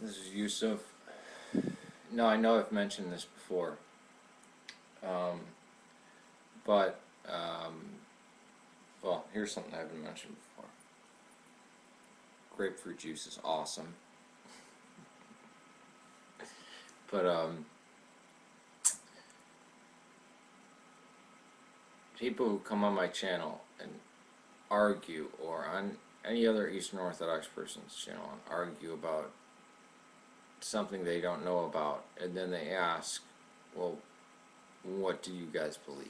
This is Yusef. No, I know I've mentioned this before, um, but well, here's something I haven't mentioned before. Grapefruit juice is awesome, but people who come on my channel and argue, or on any other Eastern Orthodox person's channel, and argue about something they don't know about, and then they ask, well, what do you guys believe?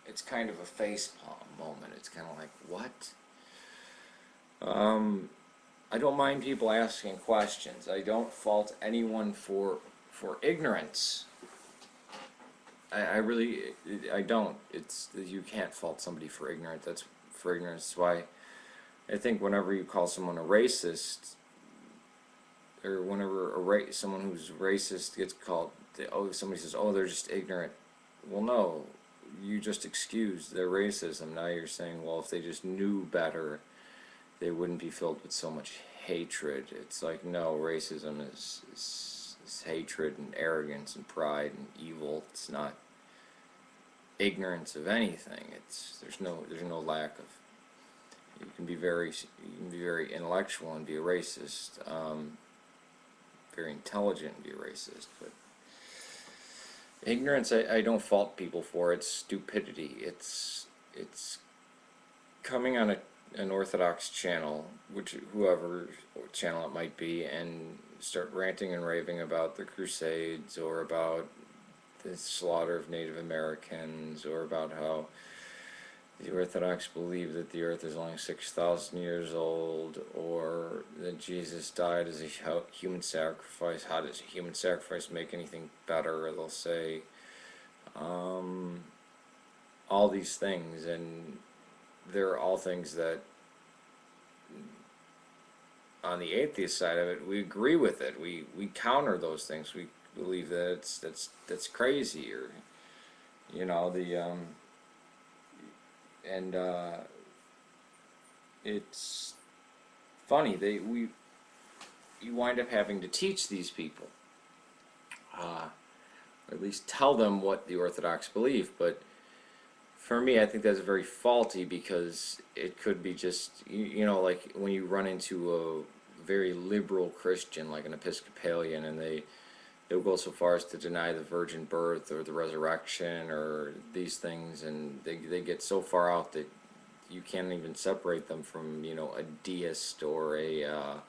It's kind of a facepalm moment. It's kind of like, what? I don't mind people asking questions. I don't fault anyone for ignorance. I really, I don't. You can't fault somebody for ignorance. That's for ignorance. That's why I think whenever you call someone a racist, or whenever someone who's racist gets called, somebody says, oh, they're just ignorant. Well, no, you just excused their racism. Now you're saying, well, if they just knew better, they wouldn't be filled with so much hatred. It's like, no, racism is hatred and arrogance and pride and evil. It's not ignorance of anything. There's no lack of. You can be very intellectual and be a racist. Very intelligent and be a racist, but ignorance, I don't fault people for. It's stupidity. It's coming on an Orthodox channel, whoever channel it might be, and start ranting and raving about the Crusades, or about the slaughter of Native Americans, or about how the Orthodox believe that the earth is only 6,000 years old, or that Jesus died as a human sacrifice. How does a human sacrifice make anything better? Or they'll say all these things, and they're all things that, on the atheist side of it, we agree with it. We counter those things. We believe that that's crazy, or and it's funny, you wind up having to teach these people, or at least tell them what the Orthodox believe. But for me, I think that's very faulty, because it could be just, like when you run into a very liberal Christian, like an Episcopalian, and they'll go so far as to deny the virgin birth or the resurrection or these things, and they get so far out that you can't even separate them from, a deist, or a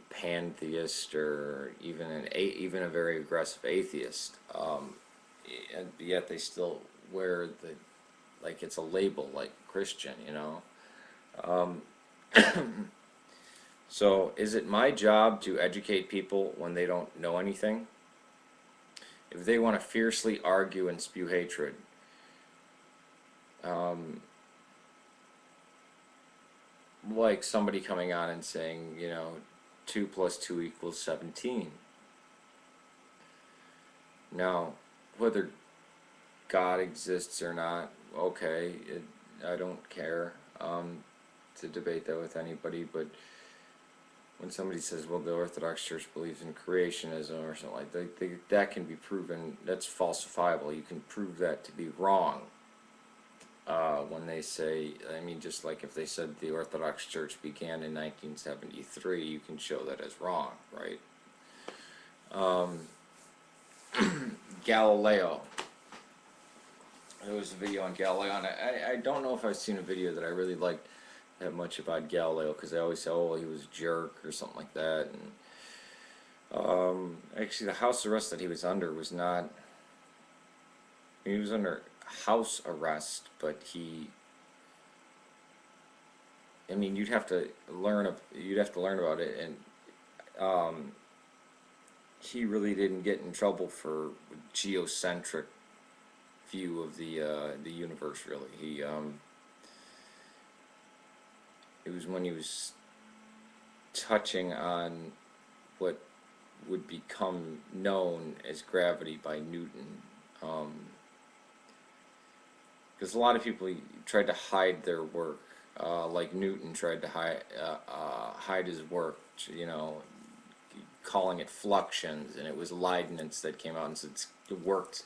pantheist, or even a very aggressive atheist, and yet they still wear like it's a label, like Christian, So, is it my job to educate people when they don't know anything? If they want to fiercely argue and spew hatred, like somebody coming on and saying, 2 plus 2 equals 17. Now, whether God exists or not, okay, I don't care to debate that with anybody, but when somebody says, well, the Orthodox Church believes in creationism or something like that, that can be proven, that's falsifiable. You can prove that to be wrong. When they say, just like if they said the Orthodox Church began in 1973, you can show that as wrong, right? Galileo. There was a video on Galileo, and I don't know if I've seen a video that I really liked that much about Galileo, because they always say, oh, he was a jerk or something like that. And actually, the house arrest that he was under was not. He was under house arrest, but you'd have to learn about it, and he really didn't get in trouble for geocentric view of the universe. Really, it was when he was touching on what would become known as gravity by Newton, because a lot of people tried to hide their work, like Newton tried to hide his work, calling it fluxions, and it was Leibniz that came out and said it worked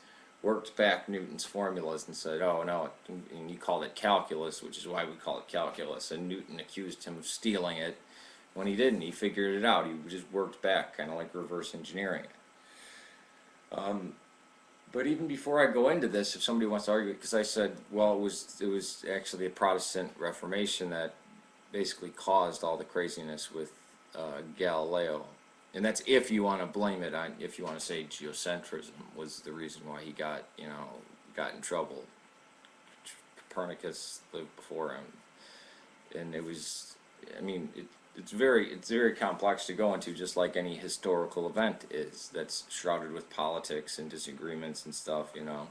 back Newton's formulas and said, oh no, and he called it calculus, which is why we call it calculus, and Newton accused him of stealing it when he didn't. He figured it out. He just worked back, kind of like reverse engineering it. But even before I go into this, if somebody wants to argue, because I said, well, it was actually a Protestant Reformation that basically caused all the craziness with Galileo, and that's if you want to blame it on, if you want to say geocentrism was the reason why he got in trouble. Copernicus lived before him, and it was, I mean, it's very complex to go into, just like any historical event is that's shrouded with politics and disagreements and stuff, you know.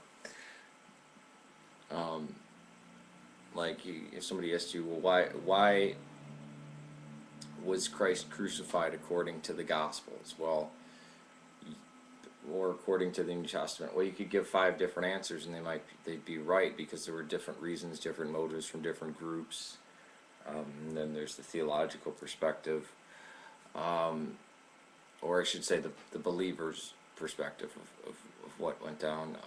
Like if somebody asks you, well, why was Christ crucified according to the Gospels? Well, or according to the New Testament? Well, you could give 5 different answers, and they'd be right, because there were different reasons, different motives from different groups. And then there's the theological perspective, or I should say the believer's perspective of what went down.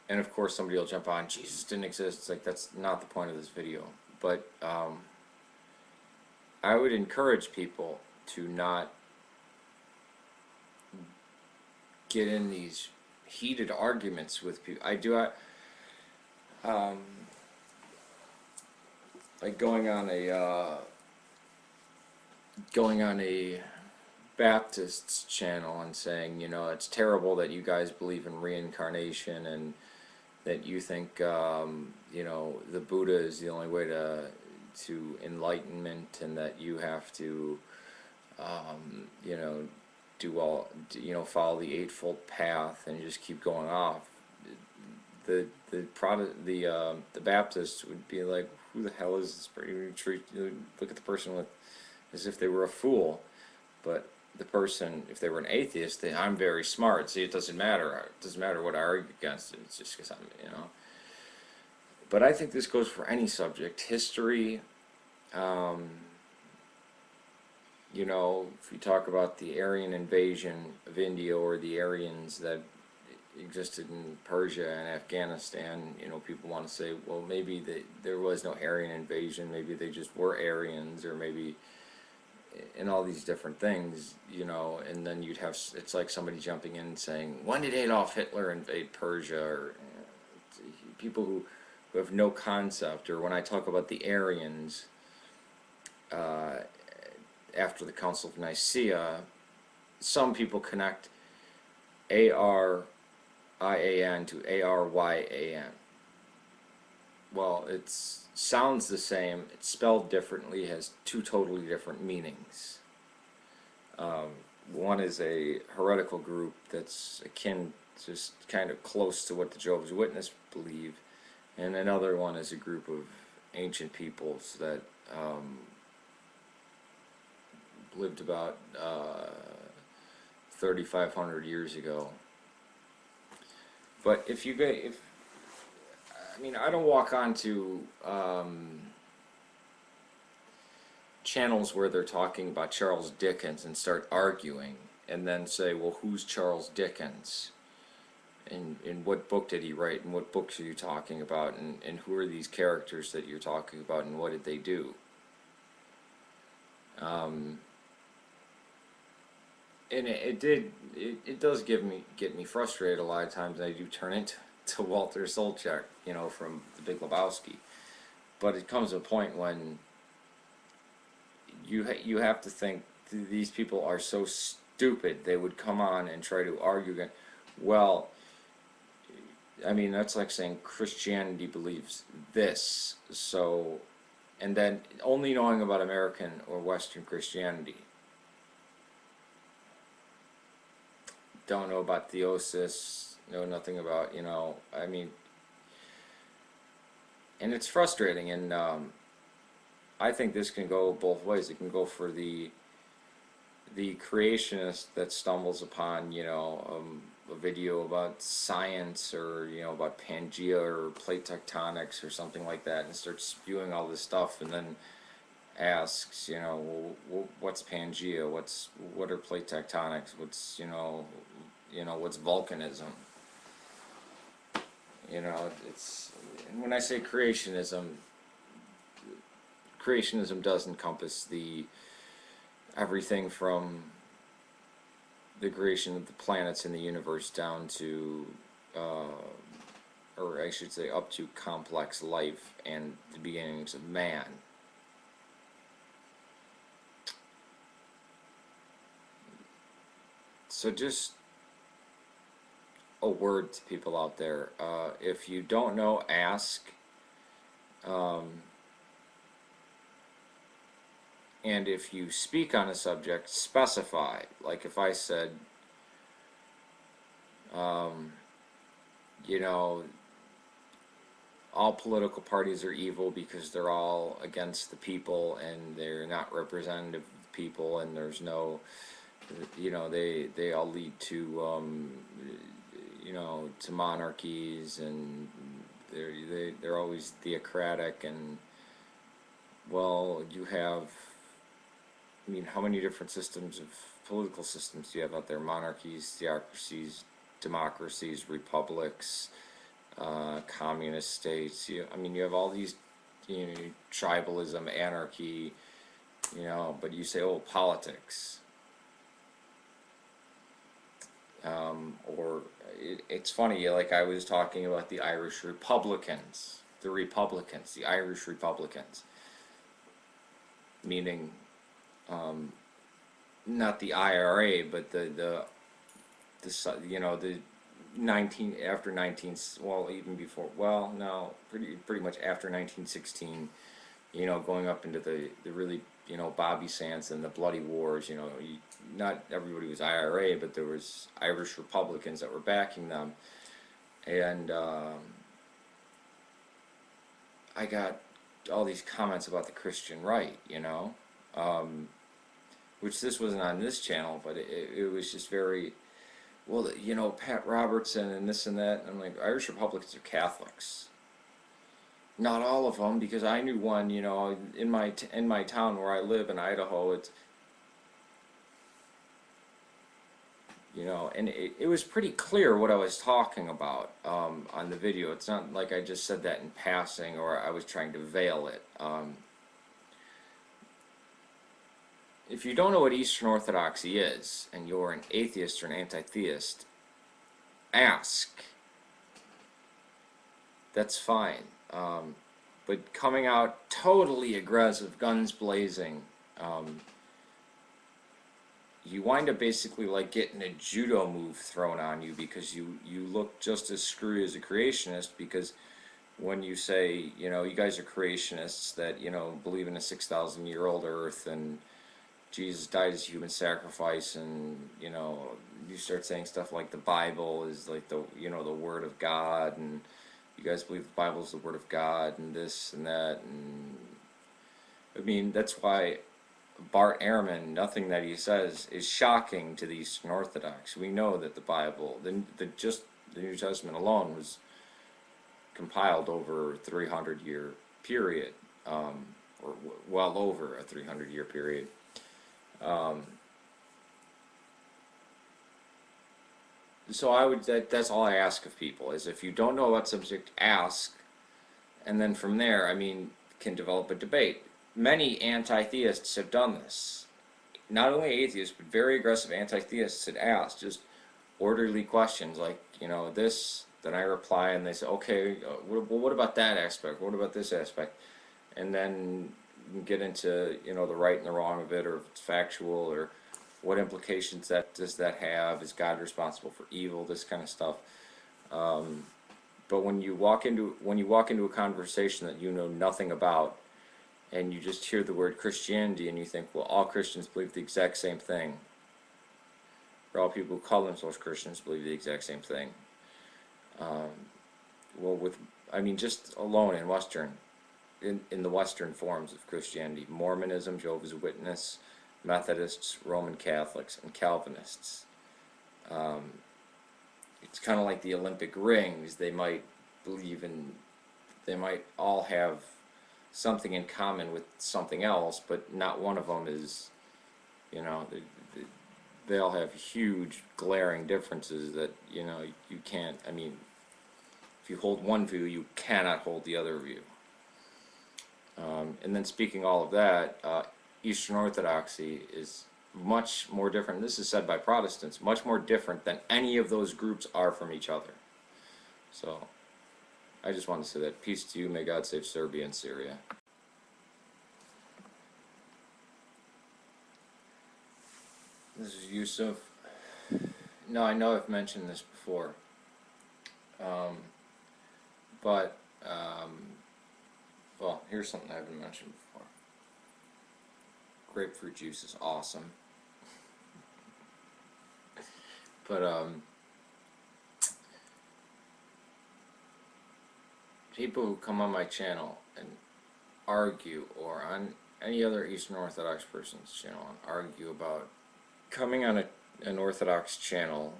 And of course somebody will jump on, Jesus didn't exist. It's like, that's not the point of this video. But I would encourage people to not get in these heated arguments with people. Like going on a Baptist's channel and saying, you know, it's terrible that you guys believe in reincarnation and that you think, you know, the Buddha is the only way to enlightenment, and that you have to, you know, follow the Eightfold Path and just keep going off. The Baptists would be like, who the hell is this person? Look at the person as if they were a fool. But the person, if they were an atheist, I'm very smart. See, it doesn't matter. It doesn't matter what I argue against it. It's just because I'm, you know. But I think this goes for any subject. History, you know, if you talk about the Aryan invasion of India, or the Aryans that existed in Persia and Afghanistan, you know, people want to say, well, maybe there was no Aryan invasion, maybe they just were Aryans, or maybe, and all these different things, you know. And then you'd have, it's like somebody jumping in and saying, when did Adolf Hitler invade Persia? Or people who have no concept. Or when I talk about the Aryans, after the Council of Nicaea, some people connect ARIAN to ARYAN. Well, it sounds the same, it's spelled differently, has 2 totally different meanings. One is a heretical group that's akin, just kind of close to what the Jehovah's Witnesses believe, and another one is a group of ancient peoples that lived about 3,500 years ago. But if I mean, I don't walk onto channels where they're talking about Charles Dickens and start arguing, and then say, well, who's Charles Dickens? And what book did he write? And what books are you talking about? And who are these characters that you're talking about? And what did they do? And it does get me frustrated a lot of times. I do turn into Walter Solchek, you know, from The Big Lebowski. But it comes to a point when you have to think, these people are so stupid they would come on and try to argue again. Well, I mean, that's like saying Christianity believes this, so, and then only knowing about American or Western Christianity. Don't know about theosis, know nothing about, you know, I mean, and it's frustrating. And I think this can go both ways. It can go for the creationist that stumbles upon, you know, a video about science, or, you know, about Pangea or plate tectonics or something like that, and starts spewing all this stuff, and then asks, what's Pangea? What are plate tectonics? What's what's volcanism? It's, and when I say creationism does encompass everything from the creation of the planets in the universe down to, or I should say, up to complex life and the beginnings of man. So just a word to people out there. If you don't know, ask. And if you speak on a subject, specify. Like if I said, all political parties are evil because they're all against the people and they're not representative of the people, and there's no, they all lead to, to monarchies, and they're always theocratic, and, well, you have, how many different political systems do you have out there? Monarchies, theocracies, democracies, republics, communist states. You have all these, tribalism, anarchy, but you say, oh, politics. Or it's funny, like I was talking about the Irish Republicans, the Irish Republicans, meaning not the IRA, but the 19 after 19, well, even before, well, no, pretty much after 1916, going up into the really, Bobby Sands and the bloody wars. Not everybody was IRA, but there was Irish Republicans that were backing them, and I got all these comments about the Christian right, which this wasn't on this channel, but it was just very, well, Pat Robertson and this and that, and I'm like, Irish Republicans are Catholics. Not all of them, because I knew one, in my town where I live in Idaho. It's, and it was pretty clear what I was talking about on the video. It's not like I just said that in passing, or I was trying to veil it. If you don't know what Eastern Orthodoxy is, and you're an atheist or an anti-theist, ask. That's fine. But coming out totally aggressive, guns blazing, you wind up basically like getting a judo move thrown on you, because you look just as screwy as a creationist, because when you say, you guys are creationists that, believe in a 6,000-year-old earth, and Jesus died as a human sacrifice, and, you start saying stuff like the Bible is like the, the Word of God, and you guys believe the Bible is the Word of God, and this and that, and that's why Bart Ehrman, nothing that he says is shocking to the Eastern Orthodox. We know that the Bible, the New Testament alone, was compiled over a 300-year period, or well over a 300-year period. So that's all I ask of people, is if you don't know about subject, ask, and then from there, can develop a debate. Many anti-theists have done this. Not only atheists, but very aggressive anti-theists had asked just orderly questions like, this, then I reply, and they say, okay, well, what about that aspect? What about this aspect? And then you can get into, the right and the wrong of it, or if it's factual, or what implications does that have? Is God responsible for evil? This kind of stuff. But when you walk into a conversation that you know nothing about, and you just hear the word Christianity, and you think, well, all Christians believe the exact same thing, or all people who call themselves Christians believe the exact same thing. Just alone in the Western forms of Christianity, Mormonism, Jehovah's Witness, Methodists, Roman Catholics, and Calvinists. It's kind of like the Olympic rings. They might all have something in common with something else, but not one of them is, you know, they all have huge glaring differences that, you know, you can't, I mean, if you hold one view, you cannot hold the other view. And then speaking all of that, Eastern Orthodoxy is much more different, this is said by Protestants, much more different than any of those groups are from each other. So, I just wanted to say that. Peace to you, may God save Serbia and Syria. This is Yusuf. No, I know I've mentioned this before. Well, here's something I haven't mentioned before. Grapefruit juice is awesome. But, people who come on my channel and argue, or on any other Eastern Orthodox person's channel, and argue about coming on an Orthodox channel,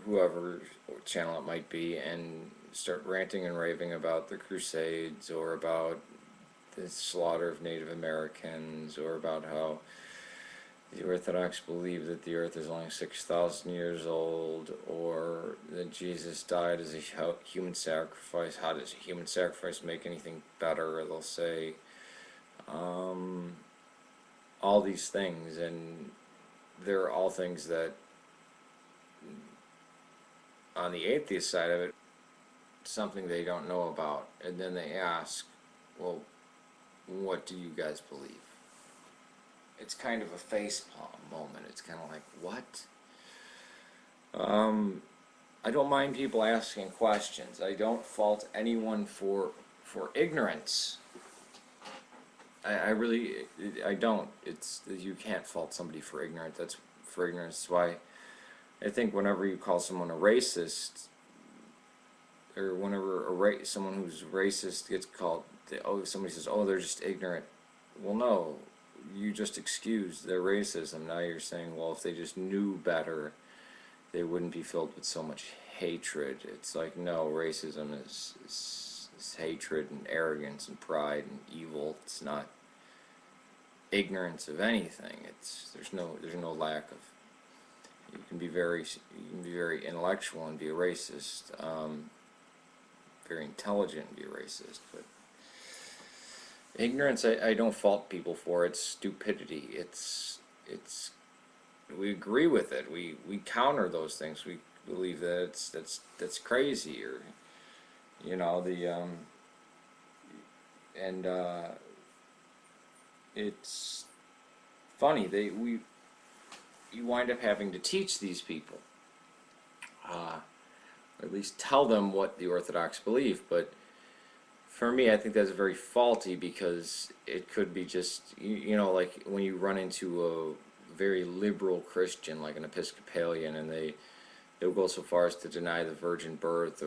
whoever channel it might be, and start ranting and raving about the Crusades, or about the slaughter of Native Americans, or about how the Orthodox believe that the earth is only 6,000 years old, or that Jesus died as a human sacrifice. How does a human sacrifice make anything better? They'll say all these things, and they're all things that, on the atheist side of it, something they don't know about. And then they ask, well, what do you guys believe? It's kind of a facepalm moment. It's kind of like, what? I don't mind people asking questions. I don't fault anyone for ignorance. I really don't. It's, you can't fault somebody for ignorance. That's why I think whenever you call someone a racist, or whenever someone who's racist gets called, somebody says, oh, they're just ignorant. Well, no. You just excused their racism. Now you're saying, well, if they just knew better, they wouldn't be filled with so much hatred. It's like, no, racism is hatred and arrogance and pride and evil. It's not ignorance of anything. There's no lack of. You can be very intellectual and be a racist. Very intelligent and be a racist, but ignorance, I don't fault people for. It's stupidity. We agree with it. We counter those things. We believe that that's crazy, or, you know, it's funny. You wind up having to teach these people, or at least tell them what the Orthodox believe, but for me, I think that's very faulty, because it could be just, you know, like when you run into a very liberal Christian, like an Episcopalian, and they'll go so far as to deny the virgin birth,